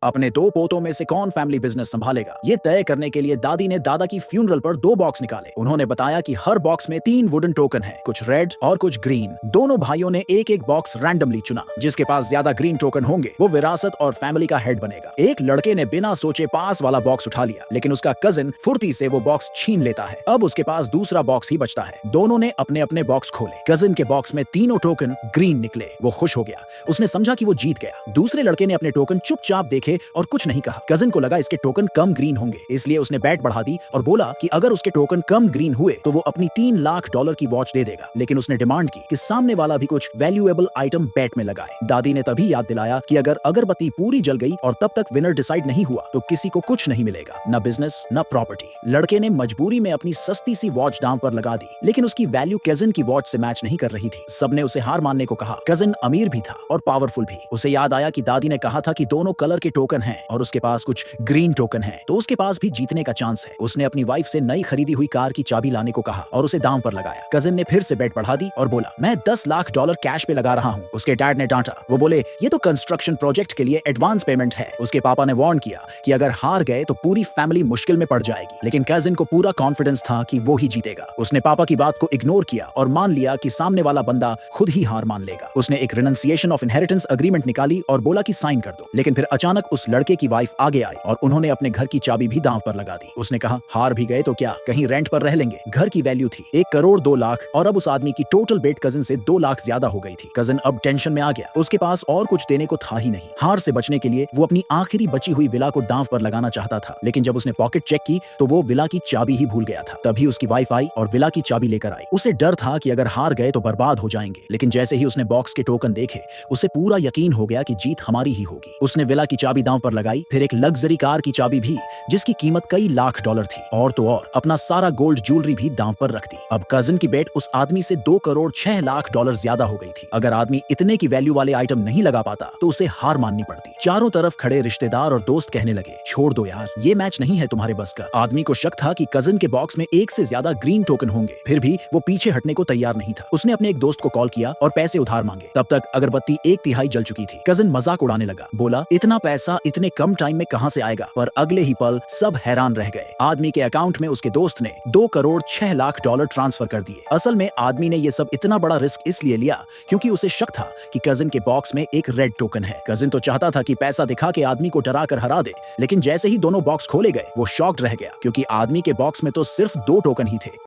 अपने दो पोतों में से कौन फैमिली बिजनेस संभालेगा, ये तय करने के लिए दादी ने दादा की फ्यूनरल पर दो बॉक्स निकाले। उन्होंने बताया कि हर बॉक्स में 3 वुडन टोकन हैं, कुछ रेड और कुछ ग्रीन। दोनों भाइयों ने एक एक बॉक्स रैंडमली चुना। जिसके पास ज्यादा ग्रीन टोकन होंगे वो विरासत और फैमिली का हेड बनेगा। एक लड़के ने बिना सोचे पास वाला बॉक्स उठा लिया, लेकिन उसका कजिन फुर्ती से वो बॉक्स छीन लेता है। अब उसके पास दूसरा बॉक्स ही बचता है। दोनों ने अपने अपने बॉक्स खोले। कजिन के बॉक्स में तीनों टोकन ग्रीन निकले। वो खुश हो गया, उसने समझा कि वो जीत गया। दूसरे लड़के ने अपने टोकन चुपचाप देखे और कुछ नहीं कहा। कजिन को लगा इसके टोकन कम ग्रीन होंगे, इसलिए उसने बैट बढ़ा दी और बोला कि अगर उसके टोकन कम ग्रीन हुए तो वो अपनी $3 लाख की वॉच दे देगा। लेकिन उसने डिमांड की कि सामने वाला भी कुछ वैल्यूएबल आइटम बैट में लगाए। दादी ने तभी याद दिलाया कि अगर अगरबत्ती पूरी जल गई और तब तक विनर डिसाइड नहीं हुआ तो किसी को कुछ नहीं मिलेगा, न बिजनेस न प्रॉपर्टी। लड़के ने मजबूरी में अपनी सस्ती सी वॉच दांव पर लगा दी, लेकिन उसकी वैल्यू कजिन की वॉच से मैच नहीं कर रही थी। सबने उसे हार मानने को कहा। कजिन अमीर भी था और पावरफुल भी। उसे याद आया कि दादी ने कहा था कि दोनों कलर के टोकन हैं और उसके पास कुछ ग्रीन टोकन है, तो उसके पास भी जीतने का चांस है। उसने अपनी वाइफ से नई खरीदी हुई कार की चाबी लाने को कहा और उसे दांव पर लगाया। कजिन ने फिर से बेट बढ़ा दी और बोला, मैं $10 लाख कैश पे लगा रहा हूँ। उसके डैड ने डांटा। वो बोले, ये तो कंस्ट्रक्शन प्रोजेक्ट के लिए एडवांस पेमेंट है। उसके पापा ने वार्न किया कि अगर हार गए तो पूरी फैमिली मुश्किल में पड़ जाएगी, लेकिन कजिन को पूरा कॉन्फिडेंस था कि वो ही जीतेगा। उसने पापा की बात को इग्नोर किया और मान लिया कि सामने वाला बंदा खुद ही हार मान लेगा। उसने एक रिनंसिएशन ऑफ इनहेरिटेंस अग्रीमेंट निकाली और बोला कि साइन कर दो। लेकिन फिर अचानक उस लड़के की वाइफ आगे आई और उन्होंने अपने घर की चाबी भी दांव पर लगा दी। उसने कहा, हार भी गए तो क्या, कहीं रेंट पर रह लेंगे। घर की वैल्यू थी 1 करोड़ 2 लाख और अब उस आदमी की टोटल बेट कजिन से 2 लाख ज्यादा हो गई थी। कजिन अब टेंशन में आ गया। उसके पास और कुछ देने को था ही नहीं। हार से बचने के लिए वो अपनी आखिरी बची हुई विला को दांव पर लगाना चाहता था, लेकिन जब उसने पॉकेट चेक की तो वो विला की चाबी ही भूल गया था। तभी उसकी वाइफ आई और विला की चाबी लेकर आई। उसे डर था कि अगर हार गए तो बर्बाद हो जाएंगे, लेकिन जैसे ही उसने बॉक्स के टोकन देखे उसे पूरा यकीन हो गया कि जीत हमारी ही होगी। उसने विला की चाबी दांव पर लगाई, फिर एक लग्जरी कार की चाबी भी जिसकी कीमत कई लाख डॉलर थी, और तो और अपना सारा गोल्ड ज्वेलरी भी दांव पर रख दी। अब कजिन की बेट उस आदमी से 2 करोड़ 6 लाख डॉलर ज्यादा हो गई थी। अगर आदमी इतने की वैल्यू वाले आइटम नहीं लगा पाता तो उसे हार माननी पड़ती। चारों तरफ खड़े रिश्तेदार और दोस्त कहने लगे, छोड़ दो यार, ये मैच नहीं है तुम्हारे बस का। आदमी को शक था कि कजिन के बॉक्स में एक से ज्यादा ग्रीन टोकन होंगे, फिर भी वो पीछे हटने को तैयार नहीं था। उसने अपने एक दोस्त को कॉल किया और पैसे उधार मांगे। तब तक अगरबत्ती 1/3 जल चुकी थी। कजिन मजाक उड़ाने लगा, बोला, इतना पैसा इतने कम टाइम में कहां से आएगा। पर अगले ही पल सब हैरान रह गए। आदमी के अकाउंट में उसके दोस्त ने 2 करोड़ 6 लाख डॉलर ट्रांसफर कर दिए। असल में आदमी ने ये सब इतना बड़ा रिस्क इसलिए लिया क्योंकि उसे शक था कि कजिन के बॉक्स में एक रेड टोकन है। कजिन तो चाहता था कि पैसा दिखा के आदमी को डरा कर हरा दे, लेकिन जैसे ही दोनों बॉक्स खोले गए वो शॉक्ड रह गया क्योंकि आदमी के बॉक्स में तो सिर्फ 2 टोकन ही थे।